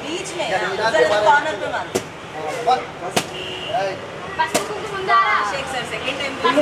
बीच में कॉर्नर पे मार शेख सर सेकंड टाइम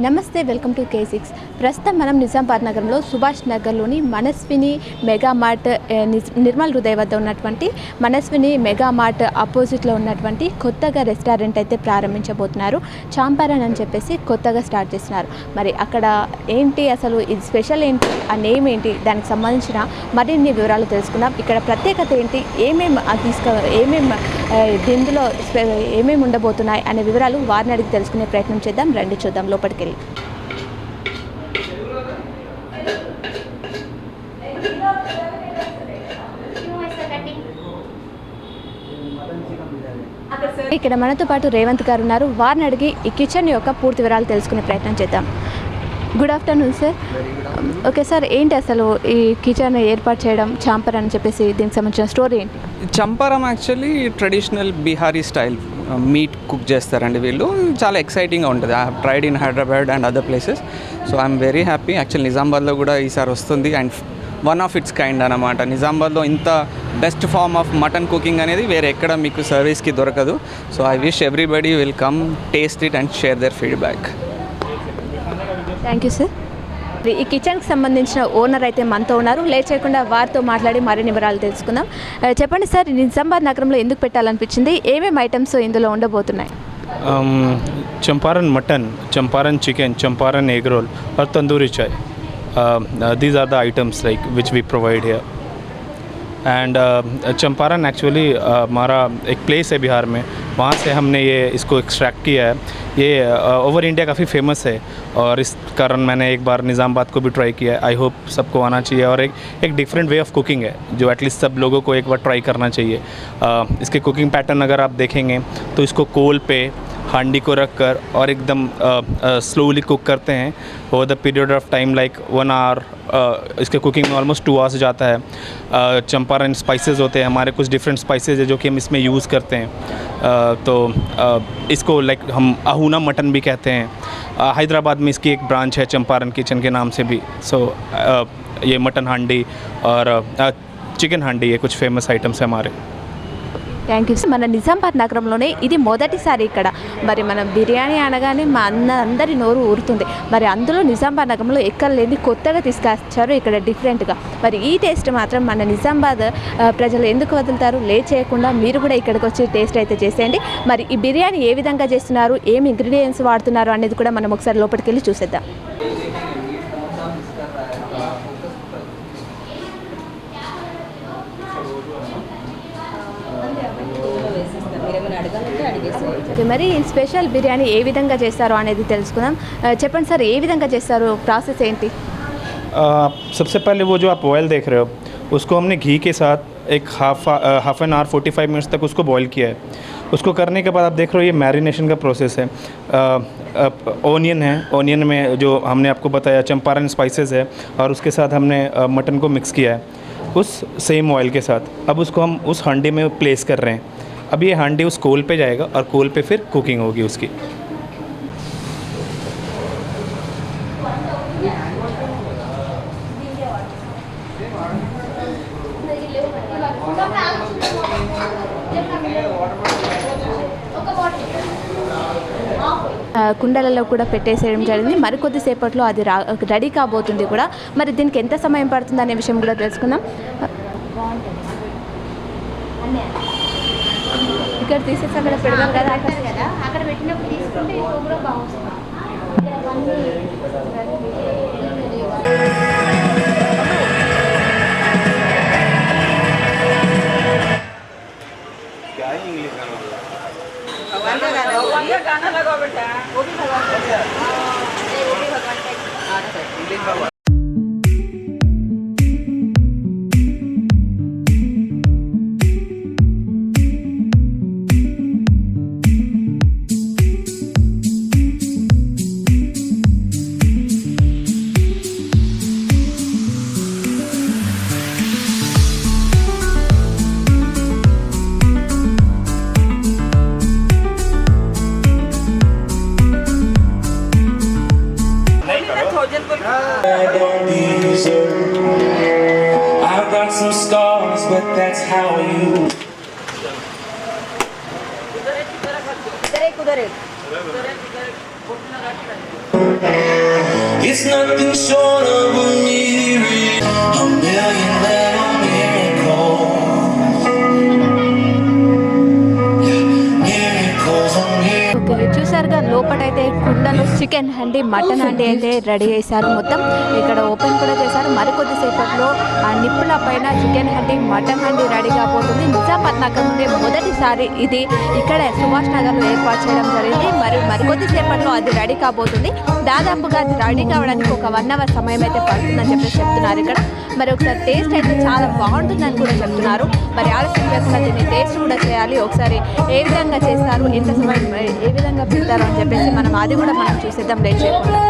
నమస్తే, వెల్కమ్ టు K6. ప్రస్తుతం మనం నిజామాబాద్ నగరంలో సుభాష్ నగర్లోని మనస్విని మెగా మార్ట్ నిర్మల్ హృదయ వద్ద ఉన్నటువంటి మనస్విని మెగా మార్ట్ ఆపోజిట్లో ఉన్నటువంటి కొత్తగా రెస్టారెంట్ అయితే ప్రారంభించబోతున్నారు. చాంపారన్ అని చెప్పేసి కొత్తగా స్టార్ట్ చేస్తున్నారు. మరి అక్కడ ఏంటి, అసలు ఇది స్పెషల్ ఏంటి, ఆ నేమ్ ఏంటి, దానికి సంబంధించిన మరిన్ని వివరాలు తెలుసుకుందాం. ఇక్కడ ప్రత్యేకత ఏంటి, దీనిలో ఏమేమి ఉండబోతున్నాయి అనే వివరాలు వారిని అడిగి తెలుసుకునే ప్రయత్నం చేద్దాం. రండి చూద్దాం లోపలికి వెళ్ళి. ఇక్కడ మనతో పాటు రేవంత్ గారు ఉన్నారు. వారిని అడిగి ఈ కిచెన్ యొక్క పూర్తి వివరాలు తెలుసుకునే ప్రయత్నం చేద్దాం. Good afternoon sir. Okay sir, ఏంటి అసలు ఈ కిచెన్ ఏర్పాటు చేయడం, చాంపర్ అని చెప్పేసి దీనికి సంబంధించిన స్టోరీ ఏంటి? Champaran actually traditional Bihari style meat cook చేస్తారండి వీళ్ళు. చాలా ఎక్సైటింగ్గా ఉంటుంది. I have tried in Hyderabad and other places. So I'm very happy. Actual నిజామాబాద్లో కూడా ఈసారి వస్తుంది and one of its kind అనమాట. నిజామాబాద్లో ఇంత best form of mutton cooking అనేది వేరే ఎక్కడ మీకు సర్వీస్కి దొరకదు. So I wish everybody will come taste it and share their feedback. Thank you sir. మరి ఈ కిచెన్కి సంబంధించిన ఓనర్ అయితే మనతో ఉన్నారు. లేట్ చేయకుండా వారితో మాట్లాడి మరిన్ని వివరాలు తెలుసుకుందాం. చెప్పండి సార్, నిజామాబాద్ నగరంలో ఎందుకు పెట్టాలనిపించింది, ఏమేమి ఐటమ్స్ ఇందులో ఉండబోతున్నాయి? Champaran mutton, Champaran chicken, Champaran egg roll और तंदूरी चाय. These are the items like which we provide here. And Champaran actually हमारा एक प्लेस है बिहार में, वहाँ से हमने ये इसको एक्सट्रैक्ट किया है. ये ओवर इंडिया काफ़ी फेमस है और इस कारण मैंने एक बार निज़ामाबाद को भी ट्राई किया है. आई होप सबको आना चाहिए और एक डिफरेंट वे ऑफ कुकिंग है जो एटलीस्ट सब लोगों को एक बार ट्राई करना चाहिए. इसके कुकिंग पैटर्न अगर आप देखेंगे तो इसको कोल पे हांडी को रख कर और एकदम स्लोली कुक करते हैं over the period of time like 1 hour. इसके कुकिंग में ऑलमोस्ट 2 आवर्स जाता है. चंपारण स्पाइसेस होते हैं हमारे, कुछ डिफरेंट स्पाइसेस है जो कि हम इसमें यूज़ करते हैं. तो इसको लाइक हम आहूना मटन भी कहते हैं. हैदराबाद में इसकी एक ब्रांच है चंपारण किचन के नाम से भी. सो ये मटन हांडी और चिकन हांडी, ये कुछ फेमस आइटम्स हैं हमारे. Thank you sir. మన నిజామాబాద్ నగరంలోనే ఇది మొదటిసారి ఇక్కడ. మరి మనం బిర్యానీ అనగానే మా అందరి నోరు ఊరుతుంది. మరి అందులో నిజామాబాద్ నగరంలో ఎక్కడ లేని కొత్తగా తీసుకొచ్చారు ఇక్కడ డిఫరెంట్గా. మరి ఈ టేస్ట్ మాత్రం మన నిజామాబాద్ ప్రజలు ఎందుకు వదులుతారు? లేట్ చేయకుండా మీరు కూడా ఇక్కడికి వచ్చి టేస్ట్ అయితే చేసేయండి. మరి ఈ బిర్యానీ ఏ విధంగా చేస్తున్నారు, ఏమి ఇంగ్రీడియంట్స్ వాడుతున్నారు అనేది కూడా మనం ఒకసారి లోపలికి వెళ్ళి చూసేద్దాం. మరి స్పెషల్ బిర్యానీ ఏ విధంగా చేస్తారో అనేది తెలుసుకుందాం. చెప్పండి సార్, ఏ విధంగా చేస్తారు, ప్రాసెస్ ఏంటి? सबसे पहले वो जो आप ऑयल देख रहे हो उसको हमने घी के साथ एक हाफ एन आवर 45 मिनट्स तक उसको बॉईल किया है. उसको करने के बाद आप देख रहे हो ये मैरिनेशन का प्रोसेस है. ओनियन है, ओनियन में जो हमने आपको बताया चंपारण स्पाइसेस है और उसके साथ हमने मटन को मिक्स किया है उस सेम ऑयल के साथ. अब उसको हम उस हांडी में प्लेस कर रहे हैं. अब ये हांडी उस कोल पे जाएगा और कोल पे फिर कुकिंग होगी उसकी. కుండలలో కూడా పెట్టేసేయడం జరిగింది. మరికొద్దిసేపట్లో అది రెడీ కాబోతుంది కూడా. మరి దీనికి ఎంత సమయం పడుతుంది అనే విషయం కూడా తెలుసుకుందాం. ఇక్కడ తీసేసి అక్కడ పెడదాం కదా, అక్కడ పెట్టినప్పుడు తీసుకుంటే కూడా బాగుంటుంది. गाना लगा बेटा, वो भी भगवान का, वो भी भगवान का. I've got some scars, but that's how you. It's nothing short of a miracle, a million little miracles. Miracles on miracles. Okay, చూసారుగా లోపలైతే కుండలో చికెన్ హండి, మటన్ హండి అయితే రెడీ చేశారు. మొత్తం ఇక్కడ ఓపెన్ కూడా చేశారు. మరికొద్దిసేపట్లో ఆ నిప్పుల పైన chicken handi, mutton handi ready కాబోతుంది. నిజామాబాద్ నగరంలో మొదటిసారి ఇది ఇక్కడ సుభాష్ నగర్లో ఏర్పాటు చేయడం జరిగింది. మరికొద్దిసేపట్లో అది రెడీ కాబోతుంది. దాదాపుగా అది రెడీ కావడానికి ఒక 1 అవర్ సమయం అయితే పడుతుందని చెప్పేసి చెప్తున్నారు ఇక్కడ. మరి ఒకసారి టేస్ట్ అయితే చాలా బాగుంటుందని కూడా చెప్తున్నారు. మరి ఆలస్యం లేకుండా దీన్ని టేస్ట్ కూడా చేయాలి. ఒకసారి ఏ విధంగా చేస్తారు, ఎంత సమయం ఏ విధంగా పెడతారు అని చెప్పేసి మనం అది కూడా మనం చూసేద్దాం లేట్ చేయకుండా.